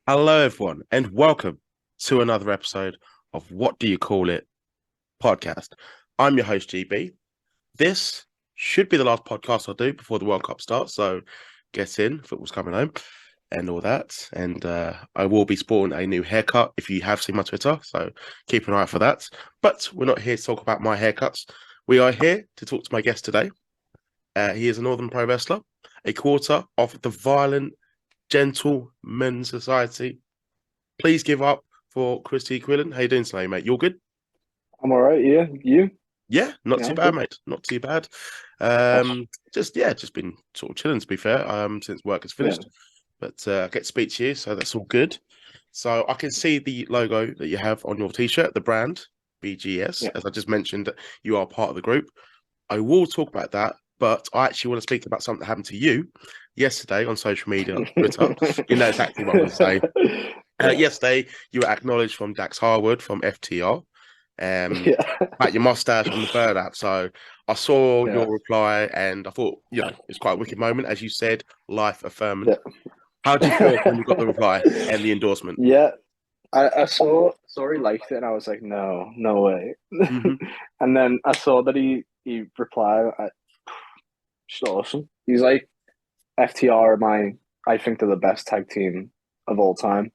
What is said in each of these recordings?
Hello, everyone, and welcome to another episode of What Do You Call It podcast. I'm your host, GB. This should be the last podcast I'll do before the World Cup starts, so get in, football's coming home, and all that. And I will be sporting a new haircut if you have seen my Twitter, so keep an eye out for that. But we're not here to talk about my haircuts. We are here to talk to my guest today. He is a Northern Pro wrestler, a quarter of the Violent Gentlemen's Society. Please give up for CHRISTY QUINLAN. How you doing today, mate? You all good? I'm all right. Yeah, you? Yeah, not Yeah, too I'm bad, good. mate. Not too bad. Awesome. Just been sort of chilling, to be fair. Since work is Yeah, finished, but I get to speak to you, so that's all good. So I can see the logo that you have on your t-shirt, the brand VGS. yeah. As I just mentioned, you are part of the group. I will talk about that, but I actually want to speak about something that happened to you yesterday on social media, Twitter. You know exactly what I'm going to say. Yeah, Yesterday, you were acknowledged from Dax Harwood from FTR yeah, about your mustache on the Bird app. So I saw yeah, your reply and I thought, it's quite a wicked moment. As you said, life affirming. yeah. How did you feel when you got the reply and the endorsement? Yeah, I saw he liked it, and I was like, no way. Hmm. And then I saw that he replied, just awesome. He's like, FTR are I think they're the best tag team of all time,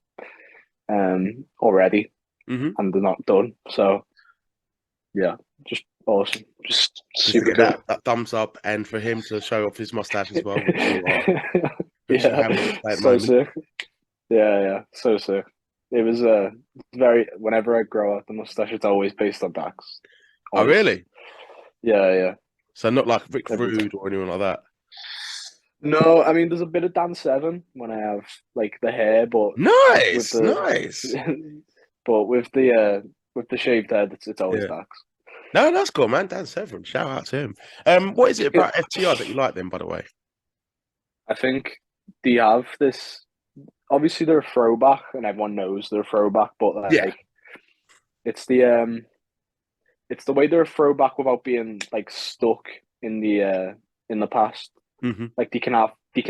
already, Hmm. and they're not done. So yeah, just awesome, just Just to super get cool. that thumbs up and for him to show off his mustache as well, which you Yeah, have on display at the so moment. sick. Yeah, so sick. It was very. Whenever I grow up, the mustache it's always based on Dax. Oh, Always. really? Yeah. So not like Rick Every time. Rude or anyone like that. No, I mean there's a bit of Dan Seven when I have like the hair, but with Nice, the nice. but with the shaved head, it's always Yeah. Dax. No, that's cool, man. Dan Severn, shout out to him. What is it about FTR that you like them, by the way? I think they have this. Obviously, they're a throwback, and everyone knows they're a throwback. But Yeah. like, it's it's the way they're a throwback without being like stuck in the past. Hmm. Like they can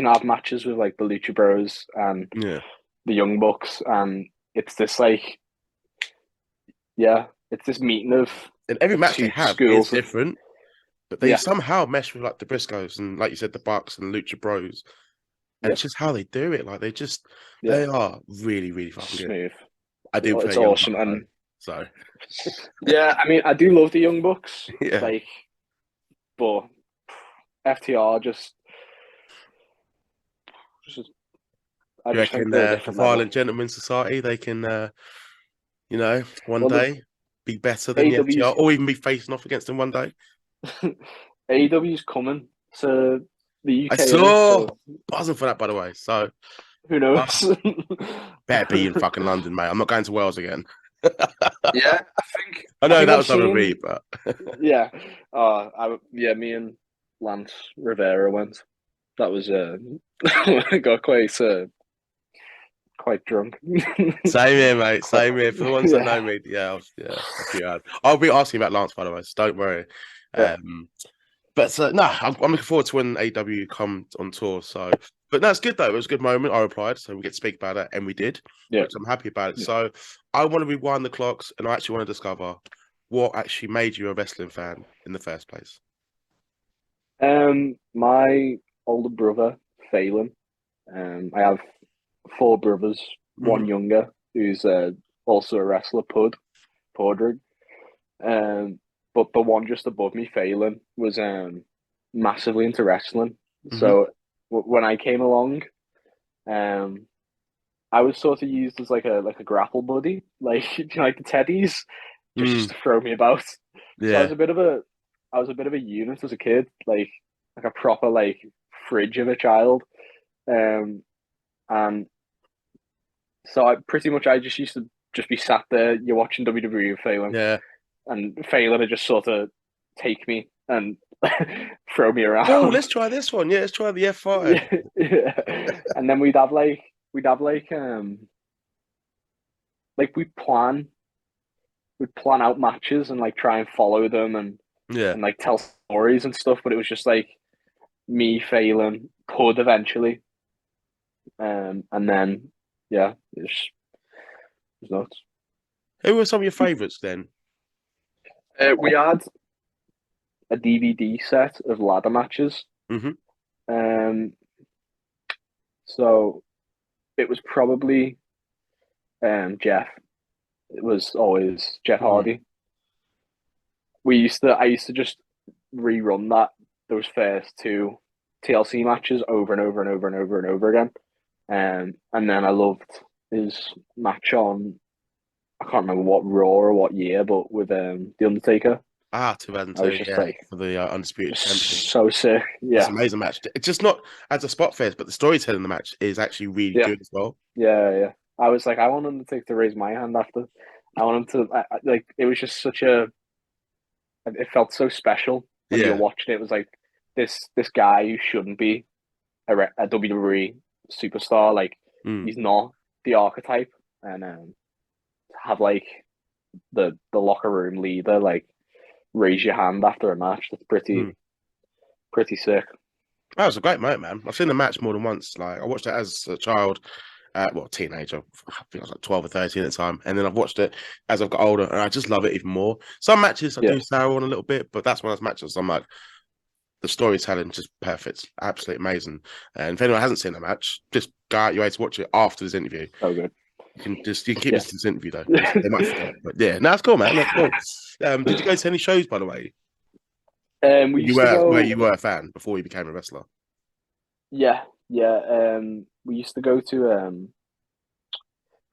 have matches with like the Lucha Bros and Yeah. the Young Bucks, and it's this like yeah, it's this meeting And every of match they two have is schools of different, but they yeah, somehow mesh with like the Briscoes and, like you said, the Bucks and Lucha Bros. And yeah, it's just how they do it. Like yeah, they are really, really fucking good. smooth. I do play It's Young awesome, Bucks though, and so yeah, I mean I do love the Young Bucks, yeah. like, but FTR just I You just think reckon they're a the different level. Violent Gentlemen's Society they can, one Well, the day be better than the FTR, AW's or even be facing off against them one day? AEW's coming to the I UK in it, saw so buzzing for that, by the way. So who uh, knows? better be in fucking London, mate. I'm not going to Wales again. Yeah, I I know think that I've was WWE, seen. but Yeah, yeah, me and Lance Rivera went. That was I got quite drunk. same here, mate. Quite, Same here. For the ones that know yeah, me, yeah, a few hours. I'll be asking about Lance, by the way, so don't worry. yeah, Um, but no, I'm looking forward to when AW come on tour. So, but no, it's good though. It was a good moment. I replied, so we get to speak about it, and we did, yeah. which I'm happy about it. Yeah. So, I want to rewind the clocks, and I actually want to discover what actually made you a wrestling fan in the first place. My older brother, Phelan. I have four brothers, Hmm. one younger, who's also a wrestler, Podrick. Um, but the one just above me, Phelan, was massively into wrestling. Hmm. So when I came along, um, I was sort of used as like a grapple buddy, like you know, like the teddies, just Mm, to throw me about. So yeah. I was a bit of a unit as a kid, like a proper like fridge of a child. Um, and so I just used to just be sat there, you're watching WWE with Phelan, Yeah. and Phelan would just sort of take me and throw me Oh, around. let's try this one. Yeah, let's try the F5. Yeah, yeah. And then we'd have like we'd plan out matches and like try and follow them and Yeah. and like tell stories and stuff, but it was just like me failing could eventually. And then yeah, it's nuts. Who were some of your favourites then? We had a DVD set of ladder matches. Hmm. Um, so it was probably Jeff. It was always Jeff Mm. Hardy. I used to just rerun those first two TLC matches over and over and over and over and over again. And then I loved his match on, I can't remember what Raw or what year, but with The Undertaker. Ah, I was 2002, just yeah, like, for the Undisputed Championship. so sick. That's Yeah, an amazing match. It's just not as a spot fest, but the storytelling in the match is actually really yeah, good as well. yeah. I was like, I want Undertaker to raise my hand after. I want him to, like, it was just it felt so special when you're Yeah. watching it. It was like this guy who shouldn't be a WWE superstar. Like, Mm. he's not the archetype, and have like the locker room leader like raise your hand after a match. That's Mm. pretty sick. That was a great moment, man. I've seen the match more than once. Like I watched it as a child, well, teenager. I think I was like 12 or 13 at the time, and then I've watched it as I've got older, and I just love it even more. Some matches I Yeah, do sour on a little bit, but that's one of those matches I'm like, the storytelling just perfect, absolutely amazing. And if anyone hasn't seen the match, just go out your way to watch it after this interview. so good. You can keep Yeah. listening to this interview though. They might forget, but yeah, no, that's cool, man. That's cool. Did you go to any shows, by the way? We used to Where go. you were a fan before you became a wrestler? Yeah. We used to go to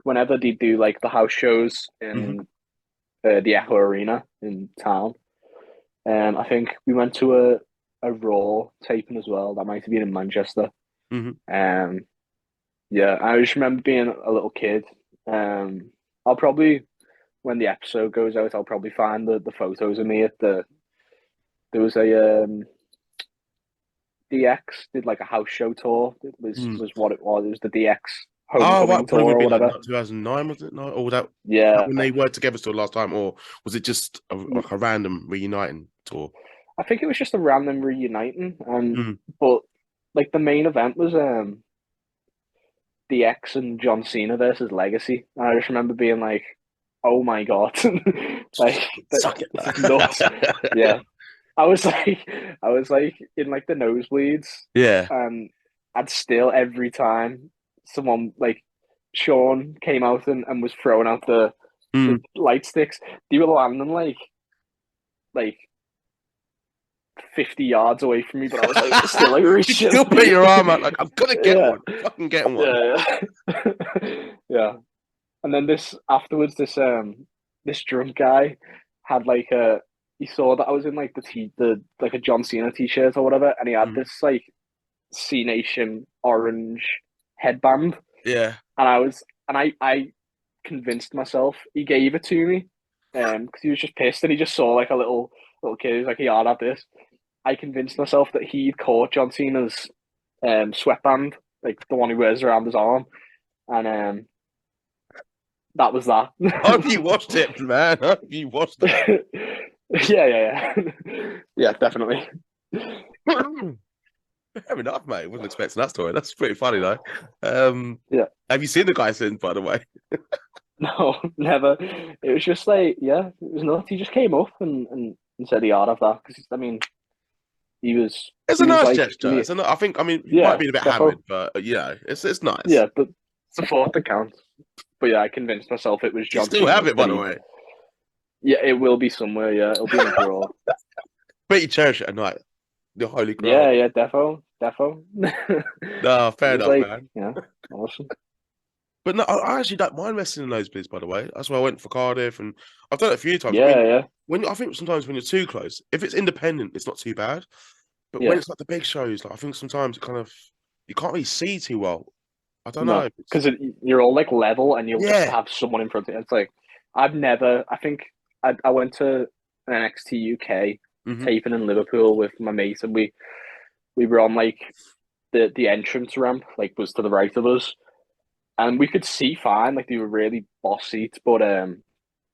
whenever they do like the house shows Hmm. in the Echo Arena in town. I think we went to a Raw taping as well. That might have been in Manchester. Hmm. Um, yeah, I just remember being a little kid. I'll probably when the episode goes out, I'll probably find the photos of me at there was a DX did like a house show tour. It Mm. was what it was. It was the DX Oh, homecoming what probably would tour have or been like whatever. 2009, was it? No, or that Yeah, when they were together still last time, or was it just like a random reuniting tour? I think it was just a random reuniting, Mm. but like the main event was DX and John Cena versus Legacy. And I just remember being like, "Oh my god, like Suck it. this is nuts." Yeah, I was like in like the nosebleeds, Yeah. and I'd still every time someone like Sean came out and was throwing out the Mm. light sticks, they were landing like 50 yards away from me, but I was like still like You reaching. still put your arm out like I'm gonna get Yeah, one. Fucking getting one. yeah. Yeah. And then this afterwards, this drunk guy had like a he saw that I was in like the like a John Cena t-shirt or whatever, and he had Mm. this like C Nation orange headband, Yeah. and I convinced myself he gave it to me, because he was just pissed and he just saw like a little kid. He was like, "Yeah, I'll have this." I convinced myself that he'd caught John Cena's sweatband, like the one he wears around his arm, and that was that. I hope you watched it, man. I hope you watched that. Yeah. Yeah, definitely. Fair enough, mate. Wasn't expecting that story. That's pretty funny though. Um, Yeah. have you seen the guy since, by the way? No, never. It was just like, yeah, it was nuts. He just came up and said he had of that because I mean, It's a he was nice like, gesture. I think. I mean, he might have yeah, been a bit defo, hammered, but it's nice. yeah, but support the count. But yeah, I convinced myself it was Do you John still have Cena's it, by that the he. way? Yeah, it will be somewhere. Yeah, it'll be in a drawer. Bet you cherish it at night. The holy grail. Yeah, defo. No, It fair was enough, like, man. yeah, awesome. But no, I actually don't mind wrestling in those bits, by the way. That's why I went for Cardiff, and I've done it a few times. I mean, Yeah, I think sometimes when you're too close, if it's independent, it's not too bad. But when yeah. it's like the big shows, like I think sometimes it kind of you can't really see too well. I don't know. No, because you're all like level, and you'll just Yeah. have someone in front of you. It's like I've never. I think I went to an NXT UK Hmm. taping in Liverpool with my mate, and we were on like the entrance ramp, like was to the right of us, and we could see fine. Like they were really boss seats, but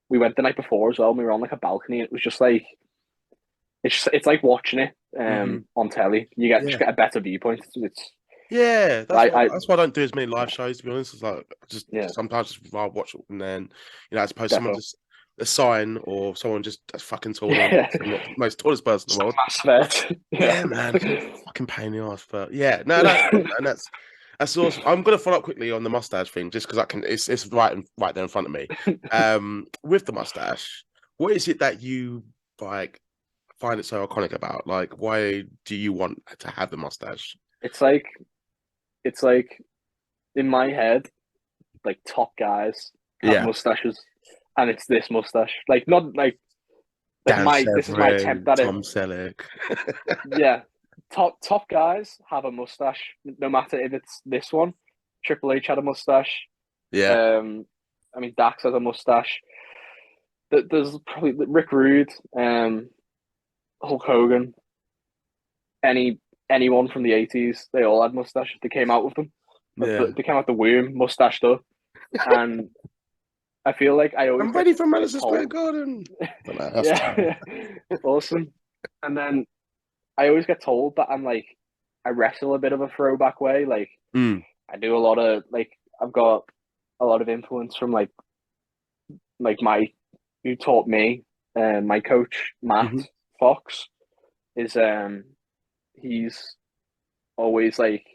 we went the night before as well. And we were on like a balcony. And it was just like it's like watching it on telly. You get Yeah. just get a better viewpoint. It's Yeah, I that's why I don't do as many live shows. To be honest, it's like just yeah, sometimes just rather watch it and then as opposed to someone defo. just a sign or someone just that's fucking taller than Yeah, I'm not the most tallest person in the world. mass vet. Yeah. Yeah, man, fucking pain in the ass. But yeah, no, that's good, man. That's awesome. I'm gonna follow up quickly on the mustache thing just because I can. It's right there in front of me. With the mustache, what is it that you like find it so iconic about? Like, why do you want to have the mustache? It's like it's like in my head, like top guys have Yeah. mustaches, and it's this mustache. Like not like Dan my this is my attempt Severn, at it. Tom Selleck. Yeah, top guys have a mustache, no matter if it's this one. Triple H had a mustache. Yeah. Um, I mean Dax has a mustache. There's probably Rick Rude, Hulk Hogan, anyone from the 80s. They all had mustaches. They came out with them. Yeah. They came out the womb mustached up, and I feel like I always I'm ready for get Madison Square told, Garden. But no, that's terrible. yeah, awesome. And then I always get told that I'm like I wrestle a bit of a throwback way. Like Mm. I do a lot of like I've got a lot of influence from like my who taught me, my coach Matt Hmm. Fox is he's always like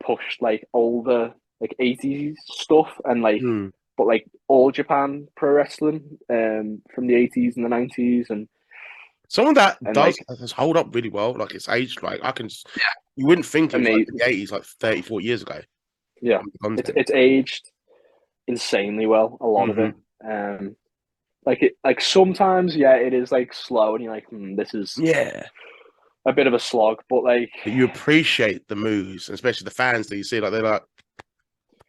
pushed like older like 80s stuff and like Mm. but like all Japan pro wrestling from the 80s and the 90s Someone that and does like has hold up really well, like it's aged, like I can just, you wouldn't think it was like amazing. the 80s, like 30, 40 years ago. Yeah, Content. it's aged insanely well, a lot of Hmm. it. Like it like sometimes yeah it is like slow and you're like this is Yeah. a bit of a slog but like But you appreciate the moves, and especially the fans that you see, like they're like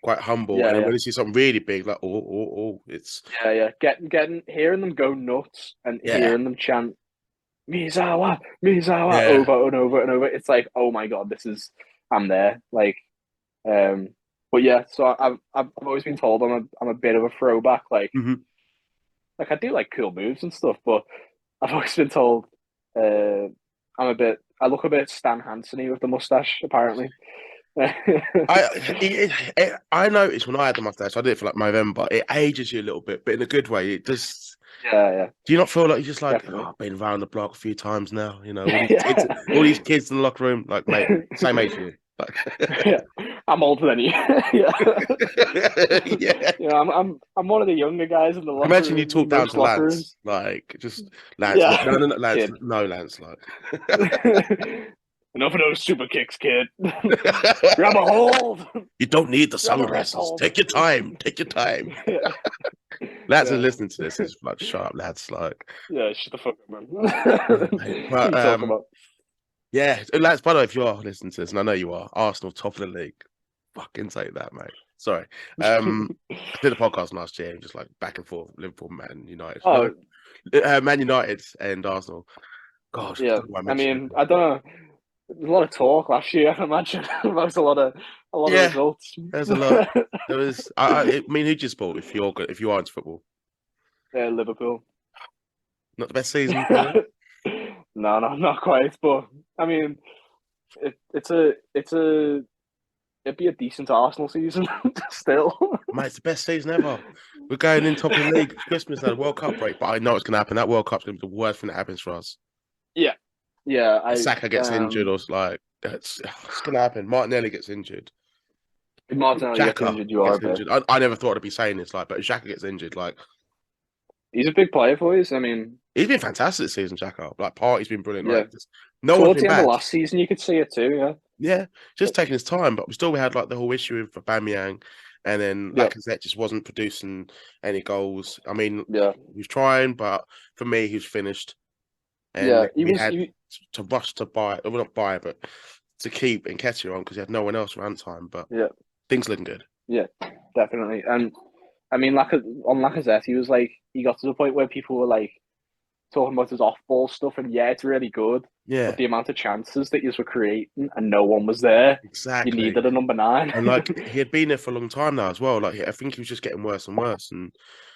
quite humble. And yeah then yeah when you see something really big, like it's yeah getting hearing them go nuts and yeah, hearing them chant Mizawa yeah. over and over and over. It's like, oh my god, this is I'm there. Like, um, but yeah. So I've always been told I'm a bit of a throwback. Hmm. Like I do like cool moves and stuff, but I've always been told I look a bit Stan Hansen-y with the mustache. Apparently, yeah, I noticed when I had the mustache, I did it for like November. It ages you a little bit, but in a good way. It just. yeah, Do you not feel like you're just like, oh, definitely. I've been around the block a few times now? Yeah. All these kids in the locker room, like, mate, same age as you. Like, Yeah, I'm older than you. Yeah, yeah. you know, I'm one of the younger guys in the locker Imagine you room talk in down most to locker rooms. Lance, like, just Lance. Yeah, No, Lance, kid. no, Lance, like. Enough of those super kicks, kid. Grab a hold. You don't need the Grab a wrist sunglasses. hold. Take your time. Take your time. Yeah, Lads are yeah, listening to this. Is like, shut up, lads. Like, yeah. Shut the fuck up, man. yeah, mate. What are But you talking about? yeah, lads. By the way, if you are listening to this, and I know you are, Arsenal top of the league. Fucking take that, mate. Sorry. I did a podcast last year, just like back and forth, Liverpool, Man United. No, Oh, Man United and Arsenal. God, I yeah. don't know why I I mentioned mean, it. I don't know. There's a lot of talk last year, I imagine. About a lot of Yeah, results. there's a lot. There was. I mean, who do you support if you're good? If you are into football, Yeah, Liverpool. not the best season for them. No, no, not quite. But I mean, it'd be a decent Arsenal season still. Mate, it's the best season ever. We're going in top of the league. Christmas had a World Cup break, but I know it's going to happen. That World Cup's going to be the worst thing that happens for us. Yeah, yeah. If I Saka gets injured, or it's like it's going to happen. Martinelli gets injured. if Martinelli gets Xhaka injured, you are a gets bit. injured. I never thought I'd be saying this, like, but if Xhaka gets injured, like, He's a big player for us. I mean, he's been fantastic this season. Xhaka, like, Party's been brilliant. yeah. Like, no one's Towards been the end of bad. last season, you could see it too. Yeah, Yeah, just taking his time, but we had like the whole issue with Aubameyang, and then yeah, Lacazette just wasn't producing any goals. I mean, yeah, he was trying, but for me, he was finished, yeah. and we had to rush to buy, well, not buy, but to keep Nketiah on because he had no one else around time. But Yeah, things looking good. yeah, definitely. And I mean, on Lacazette, he was like, he got to the point where people were like talking about his off-ball stuff, and yeah, it's really good, but Yeah, the amount of chances that you were creating and no one was there, you exactly. needed a number nine. And like he had been there for a long time now as well. Like I think he was just getting worse and worse. And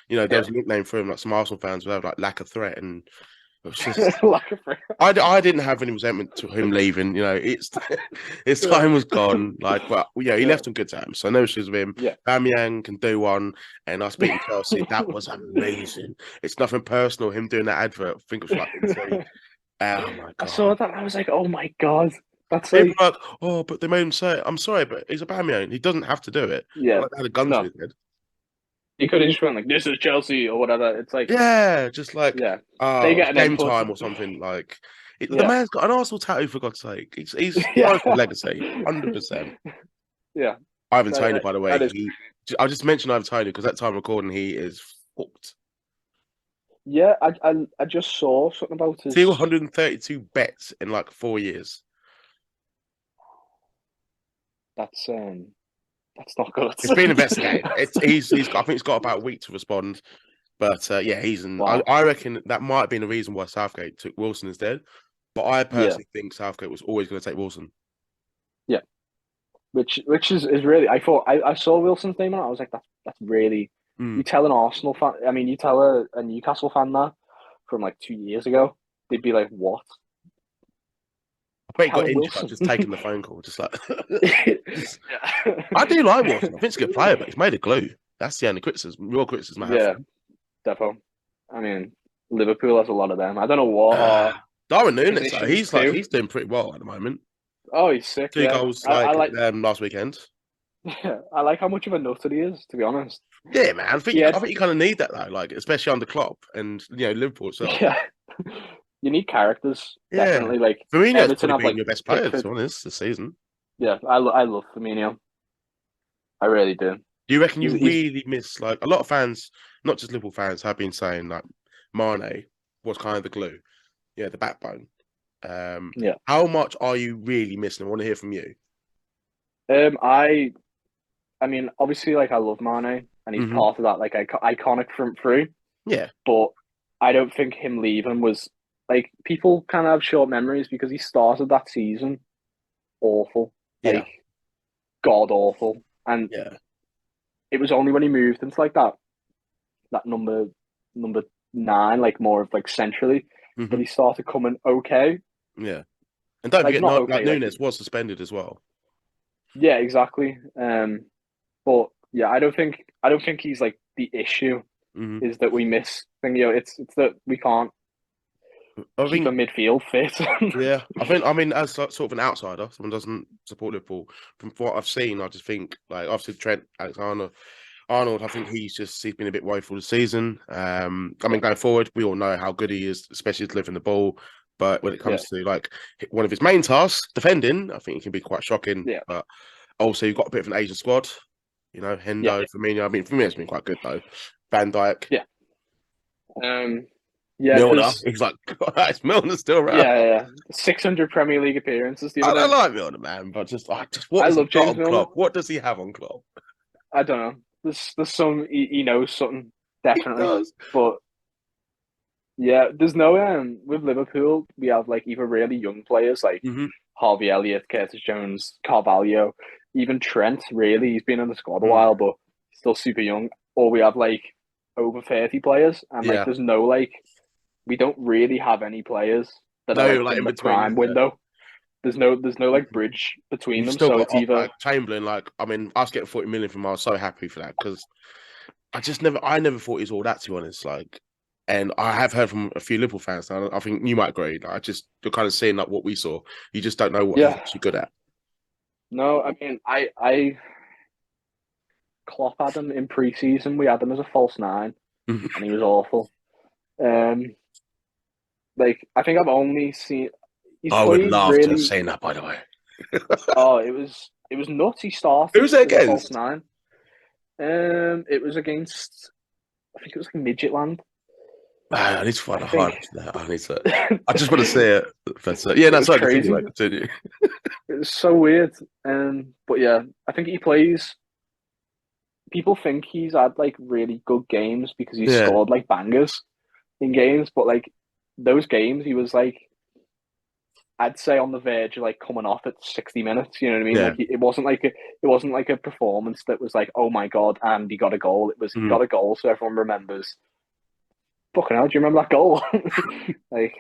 there Yeah, was a nickname for him. Like some Arsenal fans would have like lack of threat, and It was just Lack of free. I didn't have any resentment to him leaving. You know, it's his Yeah, time was gone. Like, but yeah, he yeah, left on good terms. So no issues with him. yeah. Bamiyang can do one, and us beating Chelsea, that was amazing. It's nothing personal. Him doing that advert, I think it was like BT. Oh my I saw god. that. I was like, oh my god, that's People like, are like, oh, but they made him say it. I'm sorry, but he's a Bamiyang. He doesn't have to do it. yeah, Like they had a gun to no. his head. He could have just went like, "This is Chelsea" or whatever. It's like, Yeah, just like yeah, they get it's an game input. time or something. Like the Yeah, man's got an Arsenal tattoo for God's sake. He's yeah, going for legacy, 100%. yeah. Ivan That, Toney, that, by the way, that is, I just mentioned Ivan Toney because that time recording he is fucked. yeah. I just saw something about his. 232 bets in like 4 years. That's that's not good. It's been investigated. He's got, I think he's got about a week to respond. But yeah, Wow. I reckon that might have been the reason why Southgate took Wilson instead. But I Yeah, personally think Southgate was always going to take Wilson. yeah. Which is really. I saw Wilson's name and I was like, that's really. You Mm. tell an Arsenal fan. I mean, you tell a Newcastle fan that from like 2 years ago, they'd be like, "What? I bet he got Callum injured like Wilson?" just taking the phone call, just like. Just- Yeah. I do like Wilson. I think he's a good player, but he's made of glue. That's the only criticism, real criticism I have for Yeah, him. defo. I mean, Liverpool has a lot of them. I don't know what our Darwin Núñez, though, positions do. he's doing pretty well at the moment. Oh, he's sick. Two Yeah, goals I like like. last weekend. Yeah, I like how much of a nutter he is. To be honest, Yeah, man. yeah, I think you kind of need that though, like especially under Klopp and Liverpool itself. yeah. You need characters, Yeah, definitely. Like Firmino's Everton probably have been like your best player to Pickford. be honest this season. Yeah, I love Firmino. I really do. Do you reckon you He's really miss like a lot of fans, not just Liverpool fans, have been saying like Mane was kind of the glue, yeah, the backbone. yeah. How much are you really missing? I want to hear from you. I mean, obviously, like I love Mane, and he's Hmm. part of that like iconic front three. Yeah, But I don't think him leaving was like people kind of have short memories because he started that season awful, yeah, like god awful, and yeah. it was only when he moved into like that number nine, like more of like centrally, that Hmm. he started coming okay, Yeah. And don't like forget, not like okay, like Nunes was suspended as well. yeah, exactly. But yeah, I don't think he's like the issue Hmm. is that we miss thing. It's that we can't I keep a think, midfield fit. yeah, I mean, as sort of an outsider, someone doesn't support Liverpool. From what I've seen, I just think, like, obviously Trent Arnold, I think he's been a bit woeful this season. I Yeah, mean, going forward, we all know how good he is, especially delivering the ball. But when it yeah, comes to like one of his main tasks, defending, I think it can be quite shocking. yeah, But also, you've got a bit of an Asian squad. yeah, Hendo, Firmino. I mean, Firmino's been quite good though. Van Dijk, yeah. Um, yeah, Milner. because He's like, is Milner still around? yeah, 600 Premier League appearances the I other don't day. like Milner, man, but just what I has he love got James on Milner. Klopp? What does he have on Klopp? I don't know. There's some he knows something He definitely, does. but yeah, there's no with Liverpool. We have like either really young players like Hmm. Harvey Elliott, Curtis Jones, Carvalho, even Trent. Really, he's been in the squad a Mm. while, but still super young. Or we have like over 30 players, and like Yeah. there's no like we don't really have any players that are No, like like in in the between, prime is there? window. There's no like bridge between You've them, still so got it's either like Chamberlain. Like, I mean, us getting 40 million from him, I was so happy for that because I never thought he was all that, to be honest. Like, and I have heard from a few Liverpool fans, and I think you might agree. Like, you're kind of seeing like what we saw. You just don't know what he's yeah. actually good at. No, I mean I Klopp had him in pre-season. We had him as a false nine, and he was awful. Um, like I think I've only seen he's I would played love to have really. seen that, by the way. Oh, it was nuts. He Who started was it as a false against? nine. It was against I think it was like Midgetland. Man, I need to find I a think highlight of that. I need to. it I just want to see it. But yeah, no, was sorry, continue, crazy. mate. Continue. It was so weird. But yeah, I think he plays. People think he's had like really good games because he Yeah, scored like bangers in games, but like those games, he was like I'd say on the verge of like coming off at 60 minutes. You know what I mean? yeah. Like it wasn't like a performance that was like, oh my god, and he got a goal. It was he Mm. got a goal, so everyone remembers. fucking hell, do you remember that goal? Like,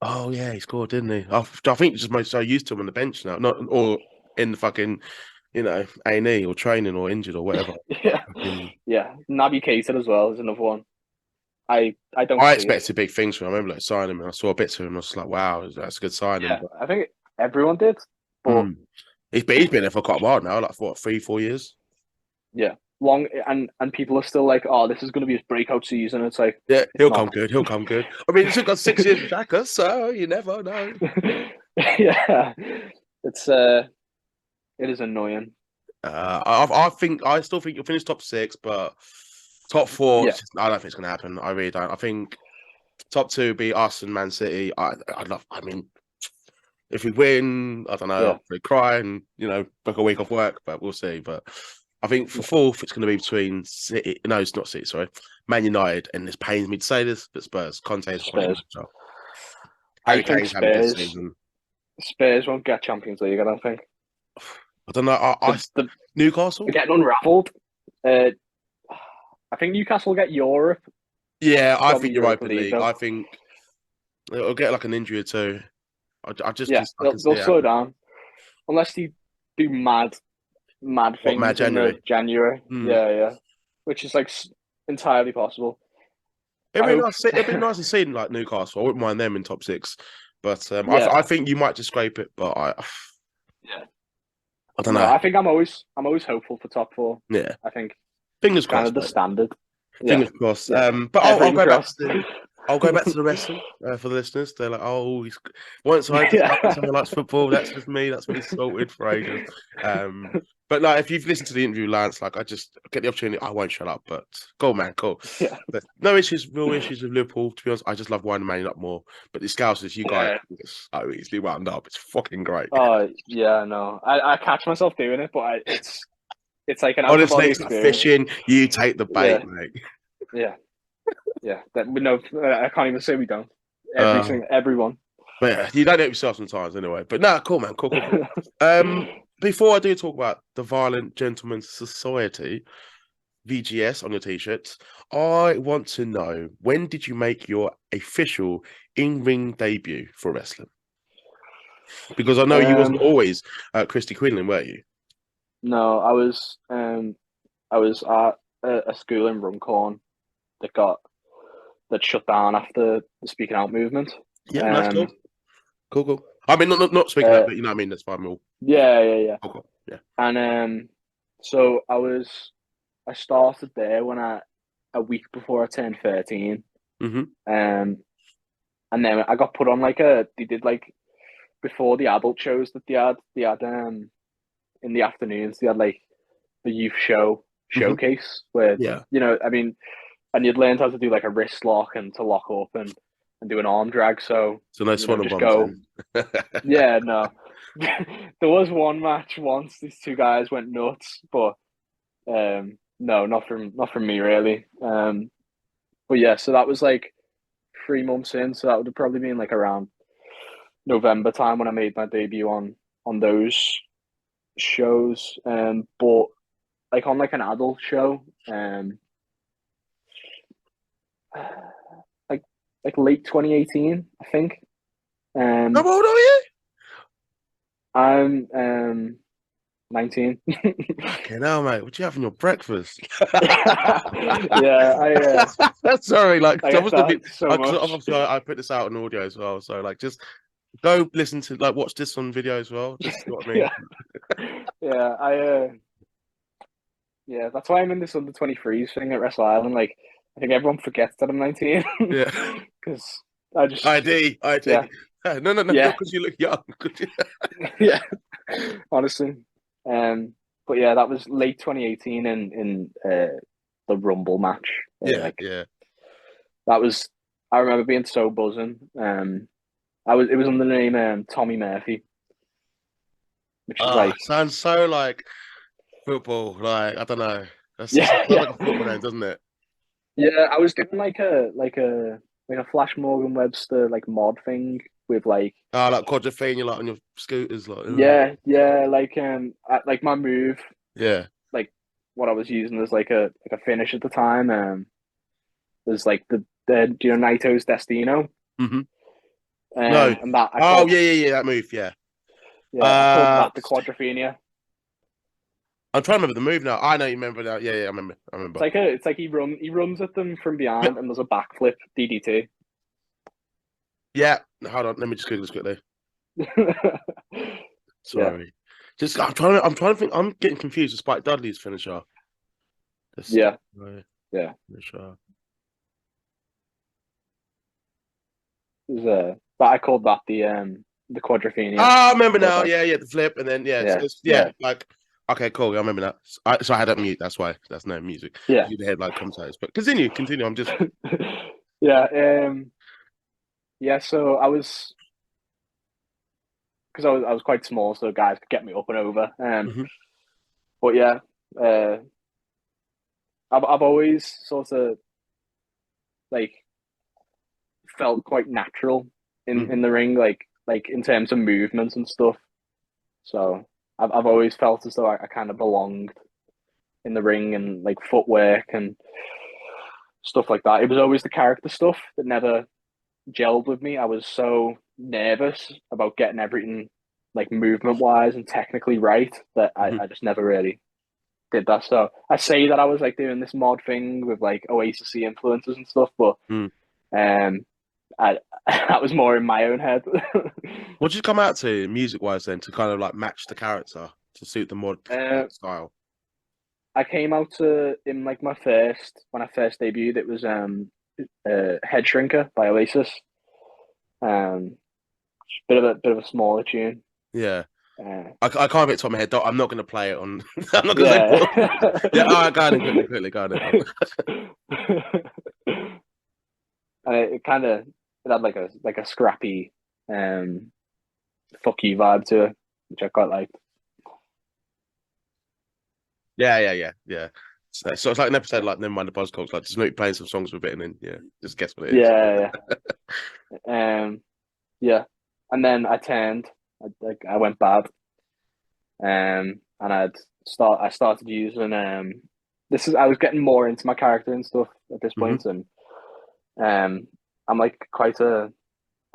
Oh yeah, he scored, didn't he? I think just most so used to him on the bench now, not or in the fucking, A&E or training or injured or whatever. yeah, Fucking, yeah. Naby Keita as well is another one. I don't I see it. expected big things from him. I remember like signing him, and I saw bits of him. I was like, wow, that's a good signing. Yeah, But I think everyone did, but he's been there for quite a while now, like what, 3, 4 years. yeah, long and people are still like, oh, this is going to be his breakout season. It's like Yeah, it's he'll come not. good. He'll come good. I mean, he's got 6 years with Xhaka, so you never know. Yeah, it's it is annoying. I still think you'll finish top 6, but top 4, Yeah, I don't think it's going to happen. I really don't. I think top 2 be us and Man City. I mean, if we win, I don't know. yeah, I'll probably cry and book a week off work, but we'll see. But I think for fourth, it's going to be between City. No, it's not City. Sorry, Man United. And this pains me to say this, but Spurs. Conte is a quality Spurs. manager. I Harry think Kane's having a good Spurs season. Spurs won't get Champions League. I don't think I don't know. the Newcastle. they're getting unravelled. Uh, I think Newcastle will get Europe, Yeah, I probably think Europa Europa League League. though. I think it'll get like an injury or two. I just, Yeah, just I can see they'll it slow happening. down unless they do mad What, Mad things in the January? January. Hmm. Yeah, yeah, which is like entirely possible. It'd I be hope. nice. It'd be nice to see like Newcastle. I wouldn't mind them in top 6, but I Yeah, think you might just scrape it. But yeah. I don't No, know. I think I'm always hopeful for top four. Yeah, I think fingers it's kind crossed, of the mate. standard. Yeah, Fingers crossed. yeah. But I'll Everything go back to crossed. the wrestling for the listeners. They're like, oh, once I discovered Yeah. someone likes football, that's just me. That's me sorted for ages. Um, but no, if you've listened to the interview, Lance, like I just get the opportunity, I won't shut up. But cool, man, cool. Yeah. But no issues, real issues with Liverpool. To be honest, I just love winding Man up more. But the Scousers, you guys, Yeah. it's so easily wound up. It's fucking great. Oh, yeah, no. I catch myself doing it, but it's like an out of Honestly, body it's like experience. fishing. You take the bait, Yeah, mate. yeah, yeah. That we know. I can't even say we don't. Uh, Everyone. But yeah, you don't know yourself sometimes anyway. But no, cool, man. Cool, cool, cool. Before I do talk about the Violent Gentlemen's Society, VGS on your t-shirts, I want to know, when did you make your official in-ring debut for wrestling? Because I know you wasn't Um, always Christy Quinlan, were you? no, I was at a school in Runcorn that shut down after the speaking out movement. Yeah, that's cool. Um, Cool, cool. I mean, not speaking that, uh, but you know what I mean? That's fine. We'll... yeah, yeah, yeah. Cool, cool. Yeah. And so I started there when a week before I turned 13. Mm-hmm. Um, and then I got put on they did like before the adult shows that they had in the afternoons, they had like the youth Mm-hmm. showcase where, Yeah. I mean, and you'd learned how to do like a wrist lock and to lock up and do an arm drag. So, So no Swan and just Bombs go, then. yeah, no. There was one match once, these two guys went nuts, but no, not from me really. But yeah, so that was like 3 months in, so that would have probably been like around November time when I made my debut on those shows. But like on like an adult show, like late 2018, I think. How Um, old are you? I'm 19. Fucking hell, mate. What do you have in your breakfast? Yeah, Sorry, like, I I get was a bit, that so because much. obviously I put this out on audio as well. So, like, just go listen to, like, watch this on video as well. Just, you know what I mean? Yeah, yeah, yeah. That's why I'm in this under 23s thing at Wrestle Island. Like, I think everyone forgets that I'm 19 Yeah. because I just, yeah, ID. No, no, no, yeah, because you look young. yeah. Honestly, but yeah, that was late 2018 in the Rumble match. Yeah, Like yeah. that was, I remember being so buzzing. It was under the name Tommy Murphy, which is Ah, like, sounds so like football. Like, I don't know. That's just yeah, sounds yeah, like a football name, doesn't it? yeah. I was doing like a Flash Morgan Webster like mod thing with like, Ah, like quadrophenia, like on your scooters, like. yeah, yeah, like my move, Yeah. like what I was using as like a finish at the time. Was like Do you know Naito's Destino? Mm-hmm. No. And that I Oh called yeah, that move, yeah. I called that the Quadrophenia. I'm trying to remember the move now. I know you remember now. Yeah, I remember. It's like he runs at them from behind and does a backflip DDT. Yeah, hold on. Let me just Google this quickly. Sorry. Just I'm trying to think. I'm getting confused with Spike Dudley's finisher. Yeah. Finisher. But I called that the Quadrophenia. I remember now. Yeah, the flip, and then Yeah. like okay, cool. I remember that. So I had that mute. That's why. That's no music. Yeah. You the headline commentators, but continue. I'm just yeah. So I was because I was quite small, so guys could get me up and over. But yeah, I've always sort of like felt quite natural in the ring, like in terms of movements and stuff. So I've always felt as though I kind of belonged in the ring and like footwork and stuff like that. It was always the character stuff that never gelled with me. I was so nervous about getting everything like movement wise and technically right that I just never really did that. So I say that I was like doing this mod thing with like Oasis influences and stuff, but I that was more in my own head. What did you come out to music wise then to kind of like match the character to suit the mod style? I came out to in like when I first debuted, it was Head Shrinker by Oasis. Bit of a smaller tune. Yeah. I can't get it top of my head. I'm not going to play it on. I'm not going to say. Yeah, all right, go on quickly. And it had like a scrappy, fuck you vibe to it, which I quite liked. Yeah. So it's like an episode like Never Mind the Buzzcocks, like just maybe playing some songs with it and then just guess what it is. Yeah. And then I turned, I went bad. And I started using I was getting more into my character and stuff at this point, and I'm like quite a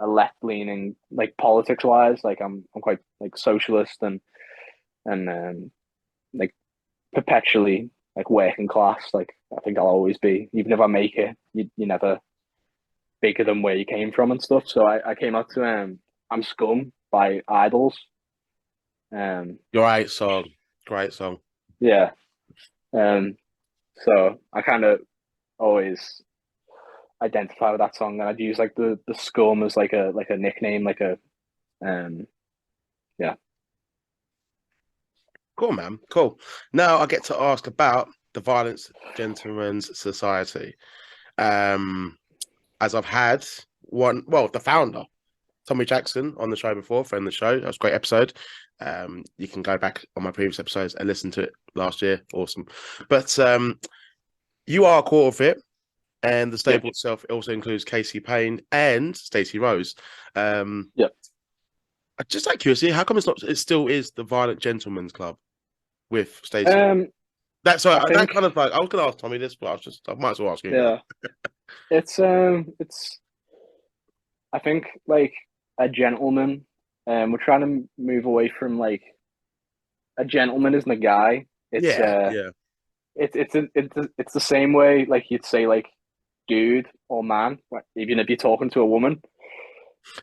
left leaning, like politics wise, like I'm quite like socialist and like perpetually like working class. Like I think I'll always be, even if I make it, you never bigger than where you came from and stuff. So I came out to I'm Scum by Idols. Great song. Yeah. So I kind of always identify with that song, and I'd use like the scum as like a nickname, like a yeah. Cool, man. Cool. Now I get to ask about the Violent Gentlemen's Society. As I've had the founder, Tommy Jackson, on the show before, friend of the show. That was a great episode. You can go back on my previous episodes and listen to it last year. Awesome. But you are a quarter of it, and the stable itself also includes Casey Payne and Stacey Rose. Just out of curiosity, how come it still is the Violent Gentlemen's Club with Stacey? That kind of like I was going to ask Tommy this, but I might as well ask you. Yeah, it's I think like a gentleman. We're trying to move away from like a gentleman isn't a guy. It's it's the same way like you'd say like dude or man, even if you're talking to a woman.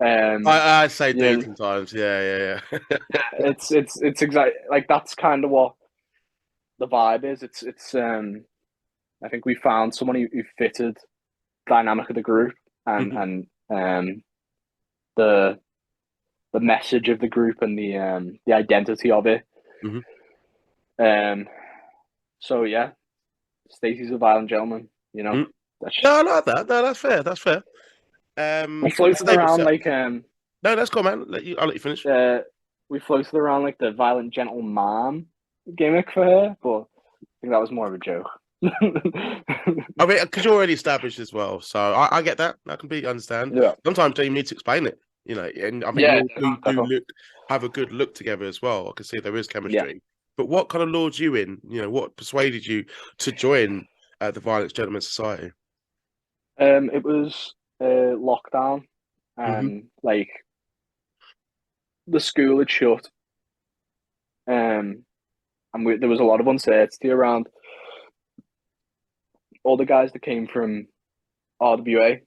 I say dude sometimes. Yeah. It's exactly like that's kind of what the vibe is. It's I think we found someone who fitted dynamic of the group and the message of the group and the identity of it. So yeah, Stacey's a violent gentleman, you know. No, I like that. No, that's fair. We floated around like no, that's cool, man. I'll let you finish. We floated around like the violent gentleman gimmick for her, but I think that was more of a joke. I mean, because you're already established as well, so I get that. I completely understand. Yeah. Sometimes you need to explain it, you know, and I think you do have a good look together as well. I can see there is chemistry. Yeah. But what kind of lured you in? You know, what persuaded you to join the Violent Gentlemen's Society? It was lockdown, Hmm. and like the school had shut, and there was a lot of uncertainty around all the guys that came from RWA.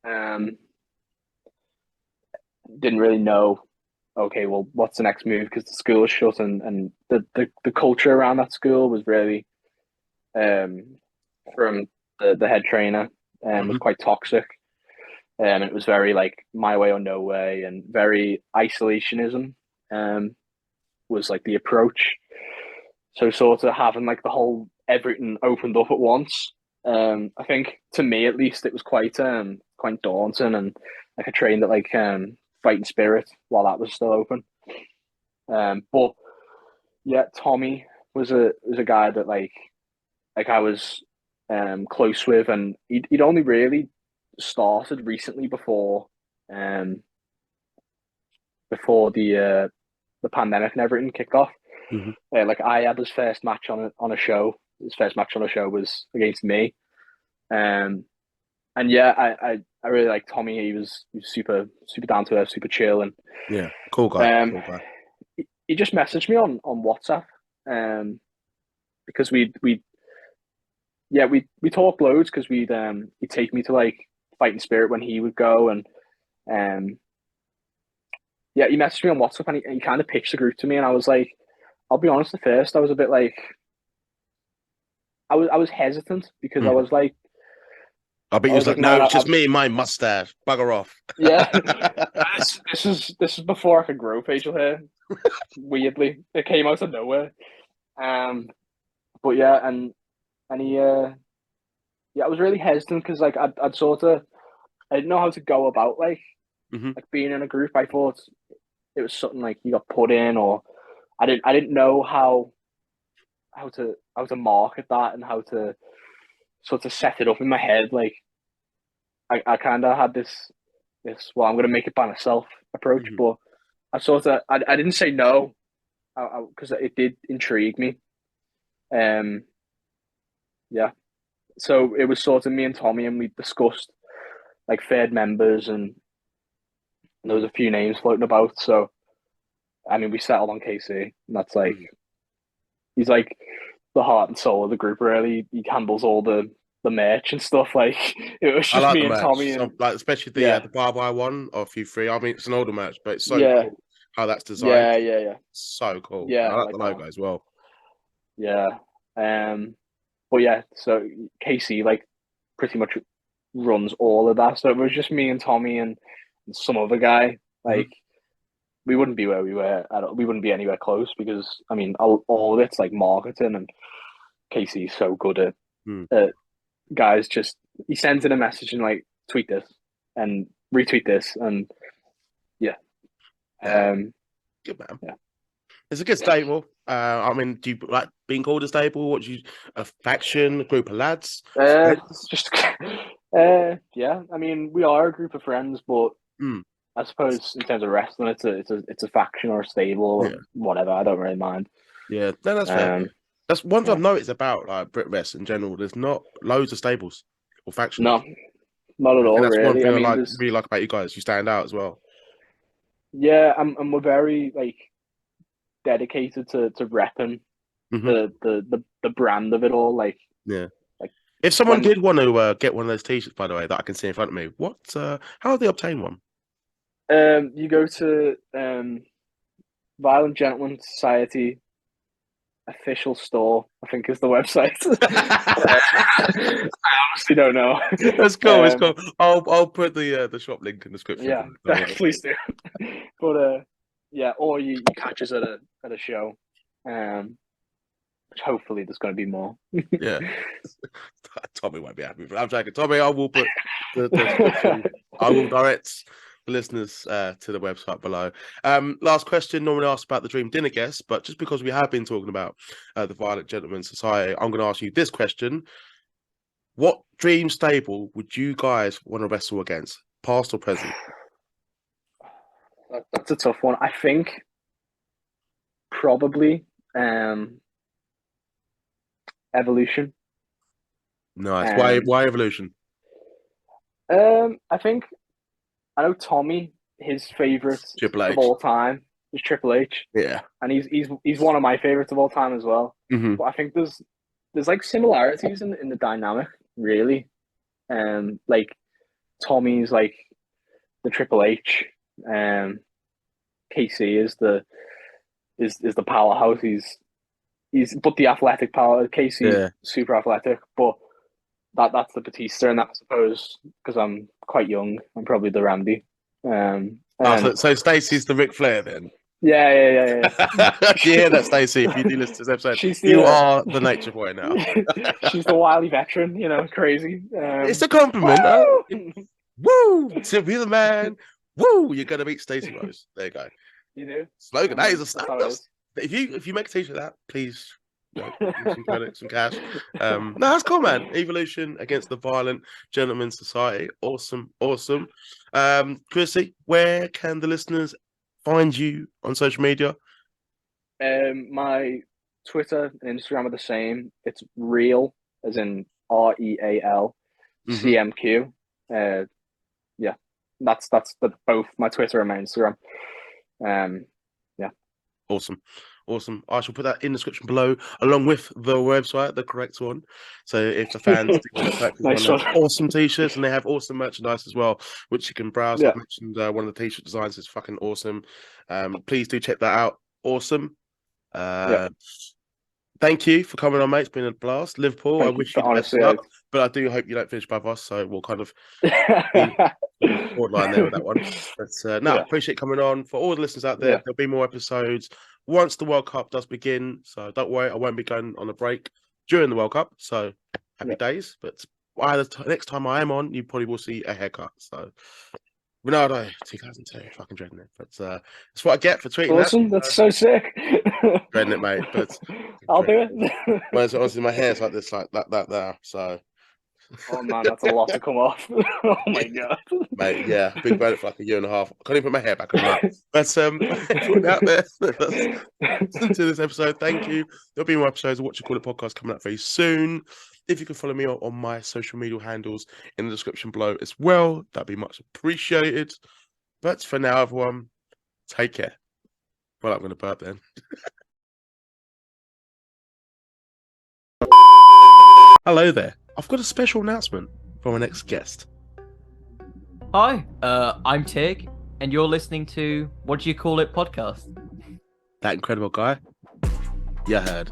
Um, didn't really know. Okay, well, what's the next move? Because the school was shut, and the culture around that school was really um from the head trainer was Hmm. quite toxic. It was very like my way or no way, and very isolationism. Was like the approach. So sort of having like the whole everything opened up at once. I think to me at least it was quite daunting, and like I trained at like fighting spirit while that was still open. But yeah, Tommy was a guy that like I was close with, and he'd only really started recently um before the pandemic and everything kicked off. Hmm. Like I had his first match on a show. His first match on a show was against me. Um, and yeah, I really like Tommy. He was super down to earth, super chill, and Yeah, cool guy, um, cool guy. he just messaged me on WhatsApp. Because we talked loads because he'd take me to like fighting spirit when he would go, and um yeah, he messaged me on WhatsApp, and he kind of pitched the group to me, and I was like, I'll be honest, at first I was a bit like I was hesitant because Mm. I bet I you was was like, like, no, man, it's just me and my mustache. Bugger off. yeah, this is before I could grow facial hair. Weirdly, it came out of nowhere. Um, but yeah, and he yeah, I was really hesitant because like I'd sort of I didn't know how to go about Hmm. like being in a group. I thought it was something like you got put in, or I didn't know how to market that and how to sort of set it up in my head. Like I kind of had this well, I'm gonna make it by myself approach, Hmm. but I didn't say no because it did intrigue me. Um, yeah, so it was sort of me and Tommy, and we discussed like third members, and there was Mm. a few names floating about. So I mean, we settled on KC, and that's like Mm. he's like the heart and soul of the group. Really, he handles all the merch and stuff. Like it was I just like the me and merch, Tommy, and like especially yeah, the barbed one or a few free. I mean, it's an older merch, but it's so yeah, cool how that's designed. yeah. So cool, and Yeah, I I like like the that. logo as well. Yeah. But yeah, so Casey like pretty much runs all of that. So it was just me and Tommy and some other guy. Hmm. Like we wouldn't be where we were we wouldn't be anywhere close because I mean all of it's like marketing, and Casey's so good Mm. at guys just he sends in a message and like tweet this and retweet this, and yeah. Yeah, Um good man. yeah. It's a good stable. I mean, do you like being called a stable? What do you a faction, a group of lads? Split? It's just yeah, I mean we are a group of friends, but Mm. I suppose in terms of wrestling, it's a faction or a stable or Yeah, whatever. I don't really mind. yeah. No, that's fair. Um, That's one thing yeah, I've noticed about like Brit West in general. There's not loads of stables or factions. no, not at I think all, that's one really. I thing I mean, like there's really like about you guys. You stand out as well. yeah, and we're very like dedicated to repping Hmm. the brand of it all. Yeah. Like If someone when did want to get one of those T-shirts, by the way, that I can see in front of me, what? How do they obtain one? you go to Violent Gentleman Society official store, I think is the website. I honestly don't know. That's cool. It's Um, cool. I'll put the shop link in the description Yeah, below. Don't worry. please do. But yeah, or you catch us at a show, which hopefully there's going to be more. Yeah. Tommy won't be happy, but I'm joking. Tommy, I will put the description. I will direct the listeners to the website below. Last question. Normally asked about the Dream Dinner guests, but just because we have been talking about the Violent Gentleman Society, I'm going to ask you this question: what dream stable would you guys want to wrestle against, past or present? That's a tough one. I think probably um, Evolution. Nice. Why? Um, Why Evolution? I think I know Tommy. His favorite Triple of H. all time is Triple H, Yeah. and he's one of my favorites of all time as well. Mm-hmm. But I think there's like similarities in the dynamic, really. Like Tommy's like the Triple H. KC is the powerhouse. He's but the athletic power. KC's Yeah. super athletic, but that's the Batista, and that I suppose because I'm quite young, I'm probably the Randy. So Stacey's the Ric Flair then. Yeah. You hear that, Stacey? If you do listen to this episode, She's you are the nature boy now. She's the wily veteran, crazy. It's a compliment. Woo! Woo! To be the man. Woo! You're gonna beat Stacey Rose. There you go. You do. Slogan. That is a That's how it is. If you make a t-shirt of that, please some credit, some cash. No, that's cool, man. Evolution against the violent gentleman society. Awesome. Chrissy, where can the listeners find you on social media? My Twitter and Instagram are the same. It's real, as in REAL CMQ. Yeah, that's both my Twitter and my Instagram. Yeah. Awesome. I shall put that in the description below, along with the website, the correct one. So if the fans nice want awesome t-shirts, and they have awesome merchandise as well, which you can browse. Yeah. I mentioned one of the t-shirt designs is fucking awesome. Please do check that out. Awesome. Thank you for coming on, mate. It's been a blast. Liverpool, I wish you the best luck, but I do hope you don't finish above us, so we'll kind of borderline there with that one. But I appreciate coming on. For all the listeners out there, there'll be more episodes once the World Cup does begin, so don't worry, I won't be going on a break during the World Cup, so happy days. But next time I am on, you probably will see a haircut. So Ronaldo 2002, fucking dreading it. But that's what I get for tweeting. Awesome, that's so sick. Dreading it, mate. But I'll do it. Well, honestly, my hair's like this, like that there. So. Oh man, that's a lot to come off. Oh my god, mate. Yeah, been about it for like a year and a half. I can't even put my hair back on that. But everyone out there listen to this episode, thank you. There'll be more episodes of What You Call It podcast coming up very soon. If you can follow me on my social media handles in the description below as well, that'd be much appreciated. But for now, everyone, take care. Well, I'm going to burp then. Hello there. I've got a special announcement from our next guest. Hi, I'm Tig, and you're listening to What Do You Call It podcast. That incredible guy. You heard.